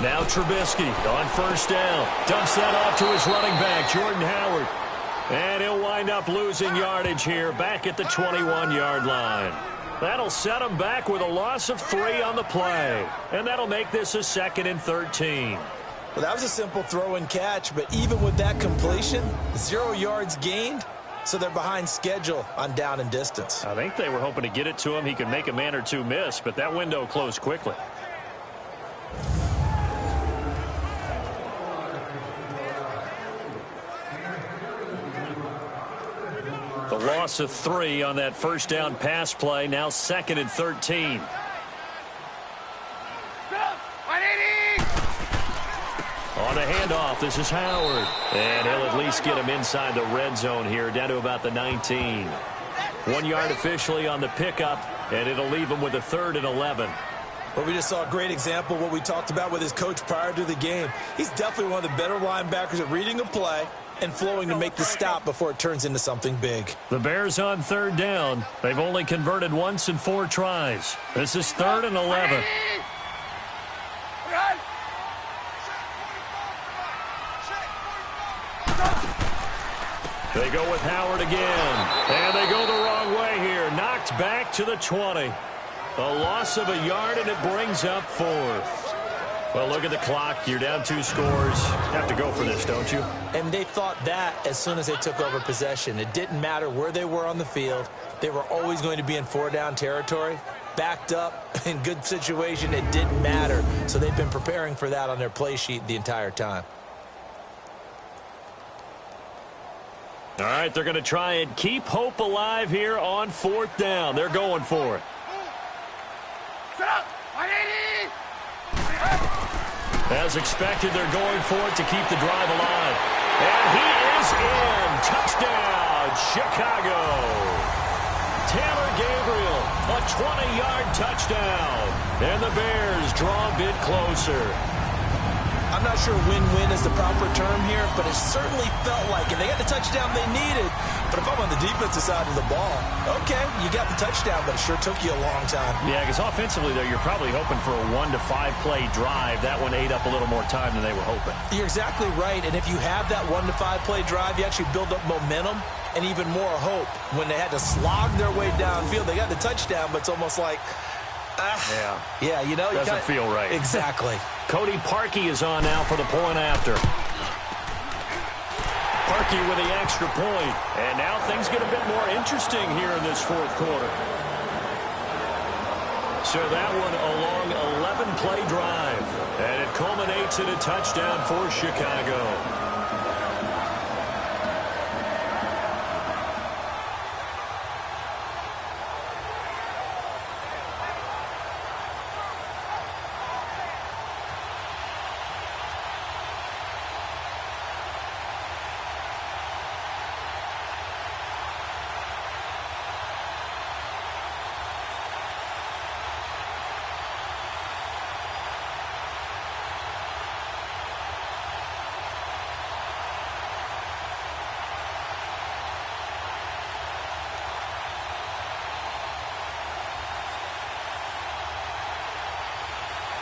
Now Trubisky on 1st down. Dumps that off to his running back, Jordan Howard. And he'll wind up losing yardage here back at the 21-yard line. That'll set him back with a loss of 3 on the play. And that'll make this a 2nd and 13. Well, that was a simple throw and catch, but even with that completion, 0 yards gained, so they're behind schedule on down and distance. I think they were hoping to get it to him. He could make a man or two miss, but that window closed quickly. The loss of 3 on that 1st down pass play, now 2nd and 13. On the handoff, this is Howard. And he'll at least get him inside the red zone here, down to about the 19. 1 yard officially on the pickup, and it'll leave him with a 3rd and 11. Well, we just saw a great example of what we talked about with his coach prior to the game. He's definitely one of the better linebackers at reading a play and flowing to make the stop before it turns into something big. The Bears on 3rd down. They've only converted once in 4 tries. This is 3rd and 11. They go with Howard again. And they go the wrong way here. Knocked back to the 20. A loss of a yard, and it brings up 4th. Well, look at the clock. You're down 2 scores. Have to go for this, don't you? And they thought that as soon as they took over possession. It didn't matter where they were on the field. They were always going to be in 4-down territory. Backed up, in good situation, it didn't matter. So they've been preparing for that on their play sheet the entire time. All right, they're going to try and keep hope alive here on 4th down. They're going for it. As expected, they're going for it to keep the drive alive. And he is in. Touchdown, Chicago. Taylor Gabriel, a 20-yard touchdown. And the Bears draw a bit closer. I'm not sure win-win is the proper term here, but it certainly felt like it. They got the touchdown they needed, but if I'm on the defensive side of the ball, okay, you got the touchdown, but it sure took you a long time. Yeah, because offensively, though, you're probably hoping for a 1 to 5 play drive. That one ate up a little more time than they were hoping. You're exactly right, and if you have that 1 to 5 play drive, you actually build up momentum and even more hope. When they had to slog their way downfield, they got the touchdown, but it's almost like, yeah, you know, doesn't feel right. Exactly. Cody Parkey is on now for the point after. Parkey with the extra point, and now things get a bit more interesting here in this fourth quarter. So that one a long 11-play drive, and it culminates in a touchdown for Chicago.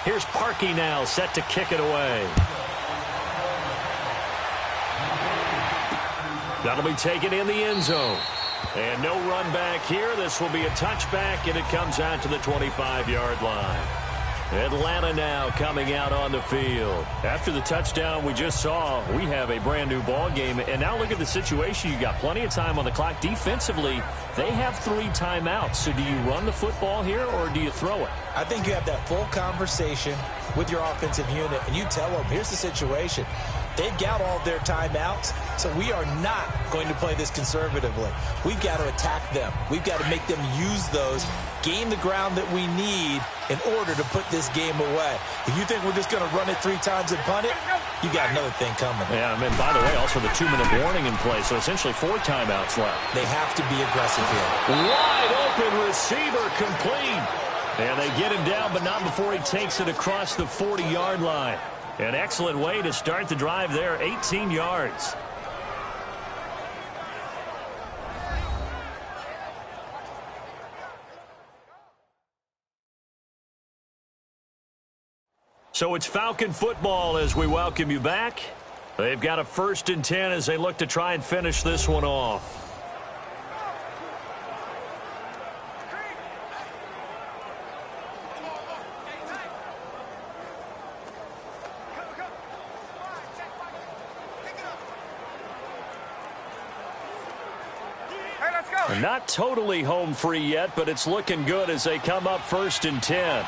Here's Parkey now, set to kick it away. That'll be taken in the end zone. And no run back here. This will be a touchback, and it comes out to the 25-yard line. Atlanta now coming out on the field. After the touchdown we just saw, we have a brand-new ball game. And now look at the situation. You got plenty of time on the clock. Defensively, they have 3 timeouts. So do you run the football here, or do you throw it? I think you have that full conversation with your offensive unit, and you tell them, here's the situation. They've got all their timeouts, so we are not going to play this conservatively. We've got to attack them. We've got to make them use those, gain the ground that we need in order to put this game away. If you think we're just going to run it 3 times and punt it, you got another thing coming. Yeah, and by the way, also the 2-minute warning in play, so essentially 4 timeouts left. They have to be aggressive here. Wide open receiver complete. And they get him down, but not before he takes it across the 40-yard line. An excellent way to start the drive there, 18 yards. So it's Falcon football as we welcome you back. They've got a 1st and 10 as they look to try and finish this one off. Not totally home free yet, but it's looking good as they come up 1st and 10.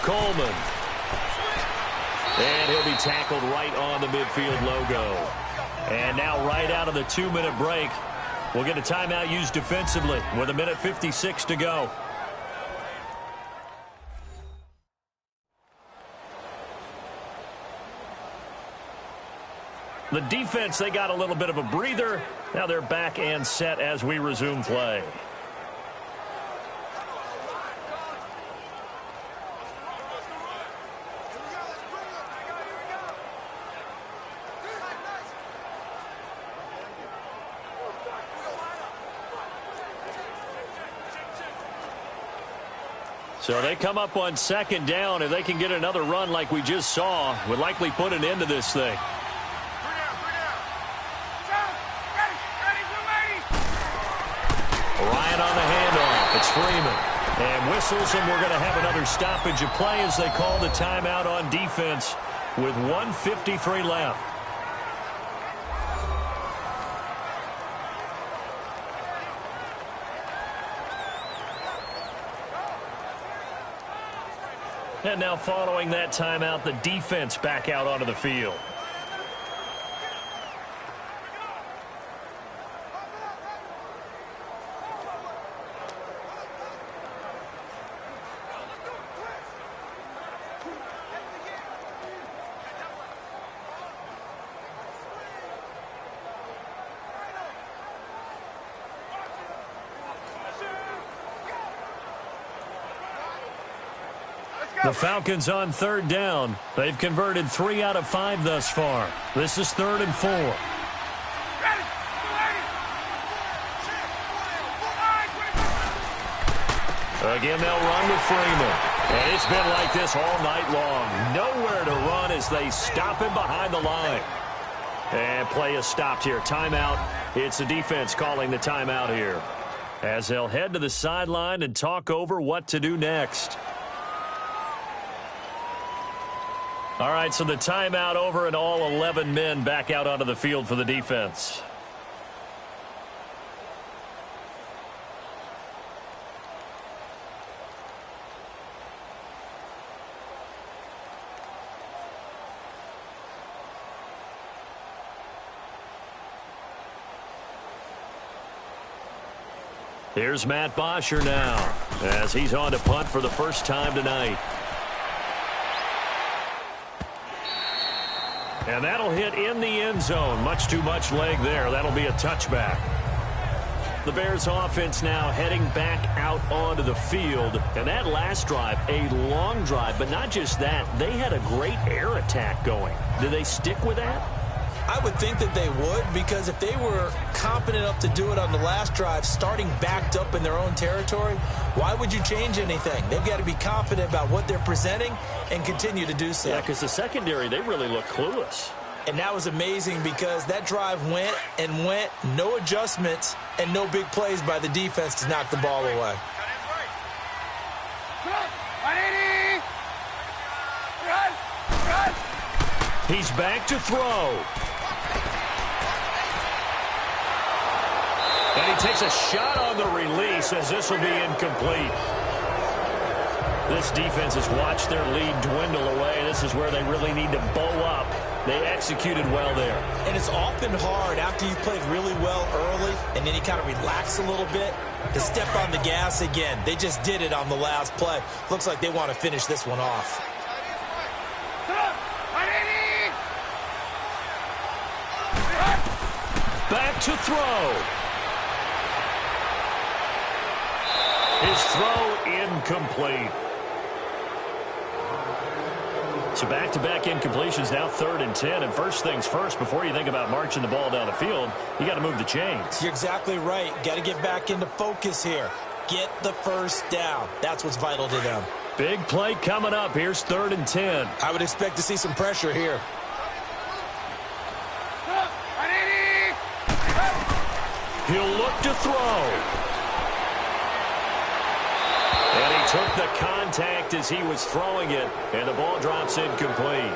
Coleman. And he'll be tackled right on the midfield logo. And now right out of the 2-minute break, we'll get a timeout used defensively with 1:56 to go. The defense, they got a little bit of a breather. Now they're back and set as we resume play. So they come up on 2nd down. If they can get another run like we just saw, would likely put an end to this thing. Ryan on the handoff. It's Freeman. And whistles, and we're going to have another stoppage of play as they call the timeout on defense with 1:53 left. And now following that timeout, the defense back out onto the field. The Falcons on third down. They've converted 3 out of 5 thus far. This is 3rd and 4. Again, they'll run with Freeman. And it's been like this all night long. Nowhere to run as they stop him behind the line. And play is stopped here. Timeout. It's the defense calling the timeout here, as they'll head to the sideline and talk over what to do next. All right, so the timeout over and all 11 men back out onto the field for the defense. Here's Matt Bosher now, as he's on to punt for the first time tonight. And that'll hit in the end zone. Much too much leg there. That'll be a touchback. The Bears offense now heading back out onto the field. And that last drive, a long drive, but not just that. They had a great air attack going. Do they stick with that? I would think that they would, because if they were competent enough to do it on the last drive, starting backed up in their own territory, why would you change anything? They've got to be confident about what they're presenting and continue to do so. Yeah, because the secondary, they really look clueless. And that was amazing, because that drive went and went, no adjustments and no big plays by the defense to knock the ball away. He's back to throw. And he takes a shot on the release, as this will be incomplete. This defense has watched their lead dwindle away. This is where they really need to bow up. They executed well there. And it's often hard after you've played really well early and then you kind of relax a little bit to step on the gas again. They just did it on the last play. Looks like they want to finish this one off. Back to throw. His throw incomplete. So back-to-back incompletions, now 3rd and 10. And first things first, before you think about marching the ball down the field, you got to move the chains. You're exactly right. Got to get back into focus here. Get the first down. That's what's vital to them. Big play coming up. Here's 3rd and 10. I would expect to see some pressure here. He'll look to throw. And he took the contact as he was throwing it, and the ball drops incomplete.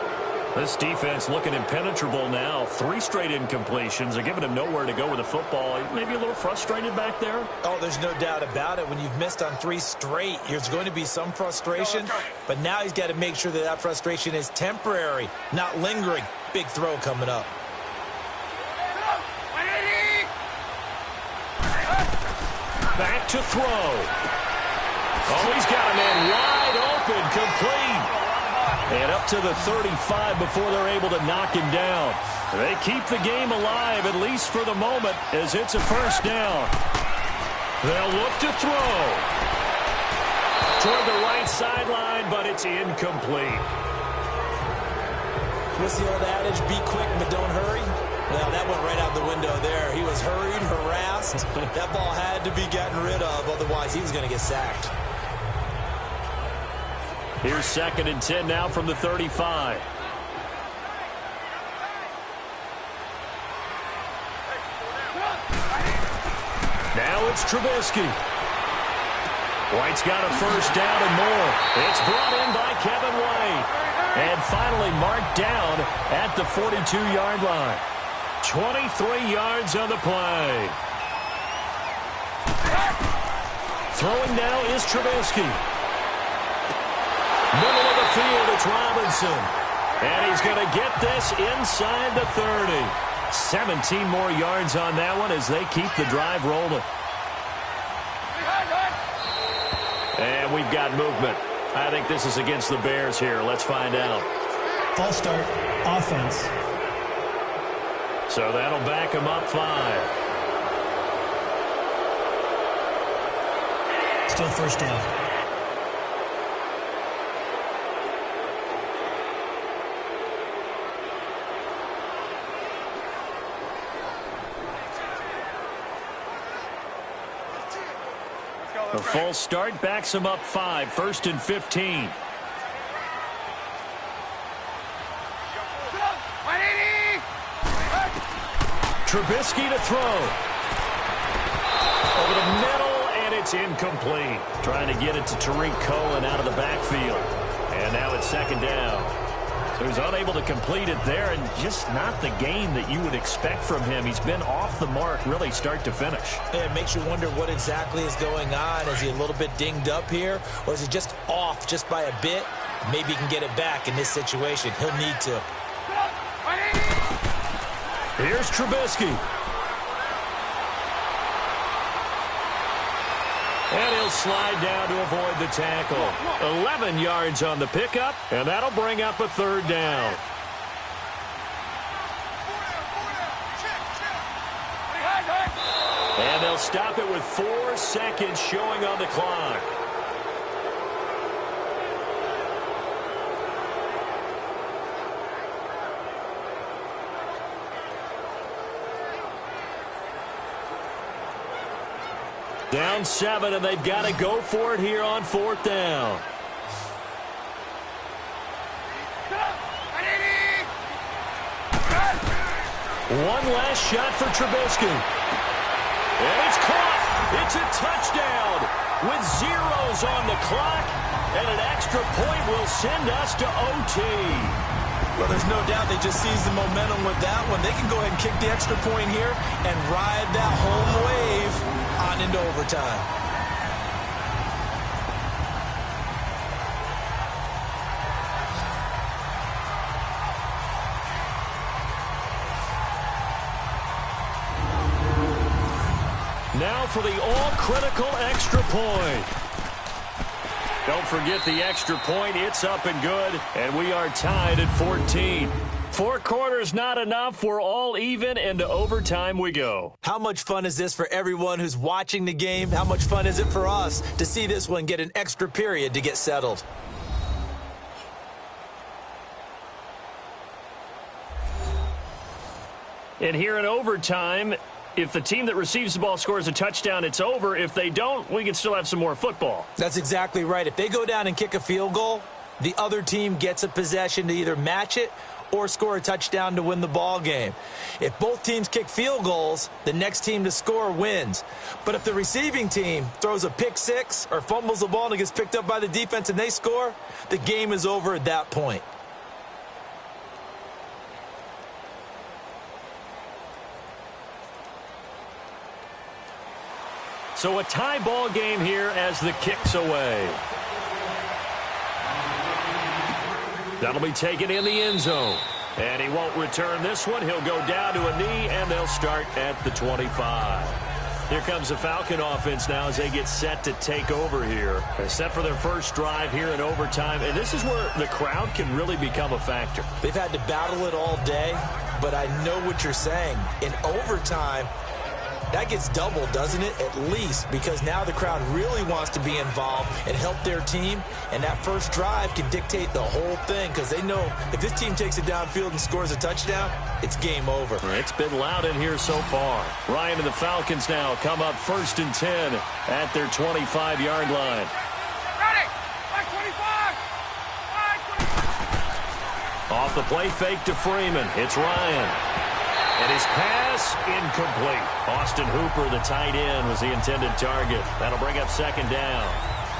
This defense looking impenetrable now. 3 straight incompletions. They're giving him nowhere to go with the football. Maybe a little frustrated back there? Oh, there's no doubt about it. When you've missed on 3 straight, there's going to be some frustration. But now he's got to make sure that that frustration is temporary, not lingering. Big throw coming up. Back to throw. Oh, he's got a man wide open, complete. And up to the 35 before they're able to knock him down. They keep the game alive, at least for the moment, as it's a first down. They'll look to throw. Toward the right sideline, but it's incomplete. What's the old adage? Be quick, but don't hurry. Well, that went right out the window there. He was hurried, harassed. That ball had to be gotten rid of, otherwise he was going to get sacked. Here's 2nd and 10 now from the 35. Now it's Trubisky. White's got a first down and more. It's brought in by Kevin White. And finally marked down at the 42-yard line. 23 yards on the play. Throwing now is Trubisky. Middle of the field, it's Robinson. And he's going to get this inside the 30. 17 more yards on that one as they keep the drive rolling. And we've got movement. I think this is against the Bears here. Let's find out. False start, offense. So that'll back him up 5. Still first down. The false start backs him up 5, 1st and 15. Trubisky to throw. Over the middle, and it's incomplete. Trying to get it to Tariq Cohen out of the backfield. And now it's 2nd down. So he's unable to complete it there, and just not the game that you would expect from him. He's been off the mark really start to finish. It makes you wonder what exactly is going on. Is he a little bit dinged up here, or is he just off just by a bit? Maybe he can get it back in this situation. He'll need to. Here's Trubisky. And he'll slide down to avoid the tackle. 11 yards on the pickup, and that'll bring up a 3rd down. And they'll stop it with 4 seconds showing on the clock. Down 7, and they've got to go for it here on 4th down. One last shot for Trubisky. And it's caught. It's a touchdown with zeros on the clock. And an extra point will send us to OT. Well, there's no doubt they just seized the momentum with that one. They can go ahead and kick the extra point here and ride that home wave on into overtime. Now for the all-critical extra point. Don't forget the extra point. It's up and good, and we are tied at 14. 4 quarters not enough. We're all even, and to overtime we go. How much fun is this for everyone who's watching the game? How much fun is it for us to see this one get an extra period to get settled? And here in overtime, if the team that receives the ball scores a touchdown, it's over. If they don't, we can still have some more football. That's exactly right. If they go down and kick a field goal, the other team gets a possession to either match it or score a touchdown to win the ball game. If both teams kick field goals, the next team to score wins. But if the receiving team throws a pick six or fumbles the ball and it gets picked up by the defense and they score, the game is over at that point. So a tie ball game here as the kick's away. That'll be taken in the end zone. And he won't return this one. He'll go down to a knee, and they'll start at the 25. Here comes the Falcon offense now as they get set to take over here. They're set for their first drive here in overtime, and this is where the crowd can really become a factor. They've had to battle it all day, but I know what you're saying. In overtime, that gets doubled, doesn't it? At least, because now the crowd really wants to be involved and help their team, and that first drive can dictate the whole thing because they know if this team takes it downfield and scores a touchdown, it's game over. It's been loud in here so far. Ryan and the Falcons now come up 1st and 10 at their 25-yard line. Ready! 25! Off the play fake to Freeman. It's Ryan. And his pass incomplete. Austin Hooper, the tight end, was the intended target. That'll bring up 2nd down.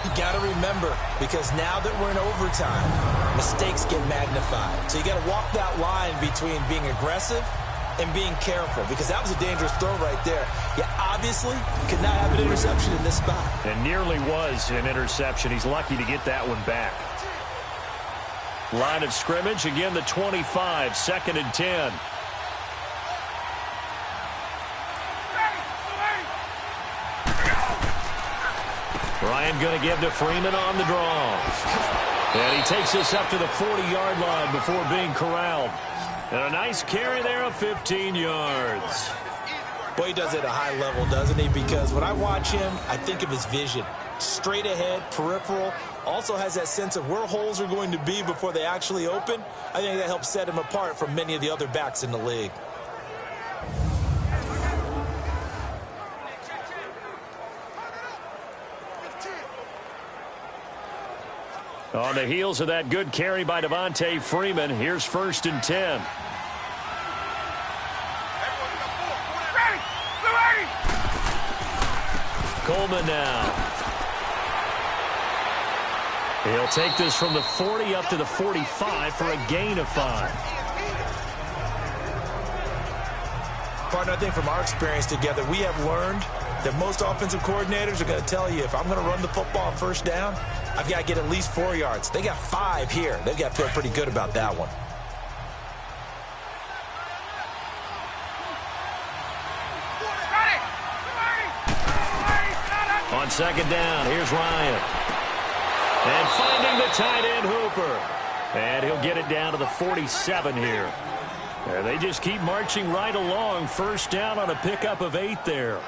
You got to remember, because now that we're in overtime, mistakes get magnified. So you got to walk that line between being aggressive and being careful, because that was a dangerous throw right there. You obviously could not have an interception in this spot. And nearly was an interception. He's lucky to get that one back. Line of scrimmage, again the 25, 2nd and 10. Ryan going to give to Freeman on the draw. And he takes us up to the 40-yard line before being corralled. And a nice carry there of 15 yards. Boy, he does it at a high level, doesn't he? Because when I watch him, I think of his vision. Straight ahead, peripheral. Also has that sense of where holes are going to be before they actually open. I think that helps set him apart from many of the other backs in the league. On the heels of that good carry by Devontae Freeman, here's 1st and 10. Coleman now. He'll take this from the 40 up to the 45 for a gain of 5. Partner, I think from our experience together, we have learned that most offensive coordinators are going to tell you, if I'm going to run the football on 1st down, I've got to get at least 4 yards. They got 5 here. They've got to feel pretty good about that one. On 2nd down, here's Ryan. And finding the tight end Hooper. And he'll get it down to the 47 here. And they just keep marching right along. 1st down on a pickup of 8 there.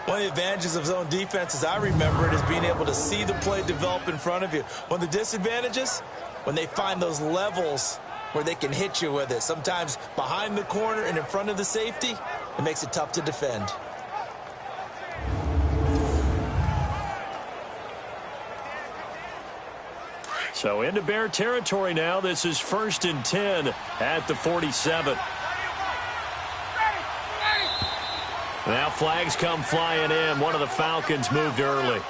One of the advantages of zone defense, as I remember it, is being able to see the play develop in front of you. One of the disadvantages, when they find those levels where they can hit you with it. Sometimes behind the corner and in front of the safety, it makes it tough to defend. So into Bear territory now. This is 1st and 10 at the 47. Now flags come flying in. One of the Falcons moved early.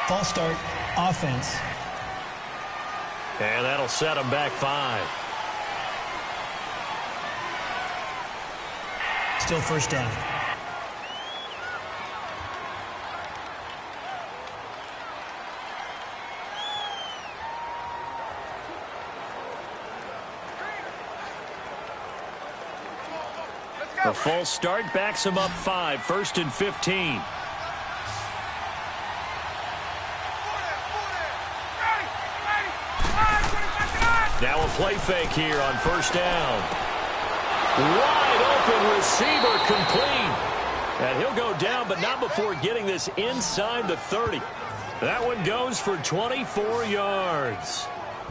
False start, offense. And that'll set them back 5. Still 1st down. The false start backs him up 5. 1st and 15. Now a play fake here on 1st down. Wide open receiver complete. And he'll go down, but not before getting this inside the 30. That one goes for 24 yards.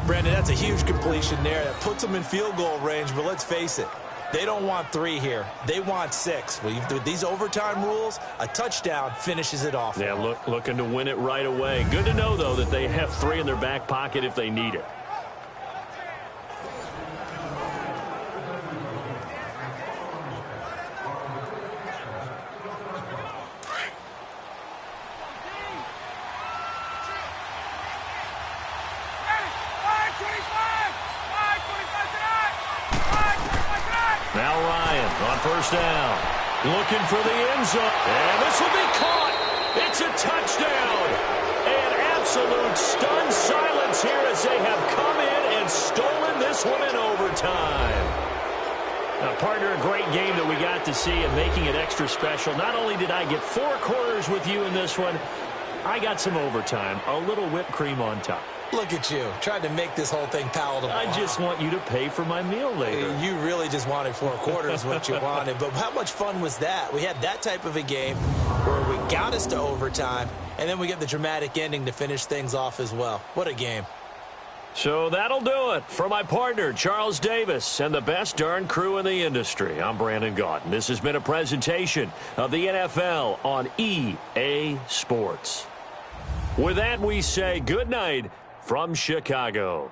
Brandon, that's a huge completion there. That puts them in field goal range, but let's face it. They don't want 3 here. They want 6. With these overtime rules, a touchdown finishes it off. Yeah, looking to win it right away. Good to know, though, that they have 3 in their back pocket if they need it. Now Ryan on 1st down. Looking for the end zone. And this will be caught. It's a touchdown. And absolute stunned silence here as they have come in and stolen this one in overtime. Now, partner, a great game that we got to see and making it extra special. Not only did I get 4 quarters with you in this one, I got some overtime. A little whipped cream on top. Look at you, trying to make this whole thing palatable. I just want you to pay for my meal later. You really just wanted 4 quarters what you wanted. But how much fun was that? We had that type of a game where we got us to overtime, and then we get the dramatic ending to finish things off as well. What a game. So that'll do it for my partner, Charles Davis, and the best darn crew in the industry. I'm Brandon Gaudin. This has been a presentation of the NFL on EA Sports. With that, we say good night from Chicago.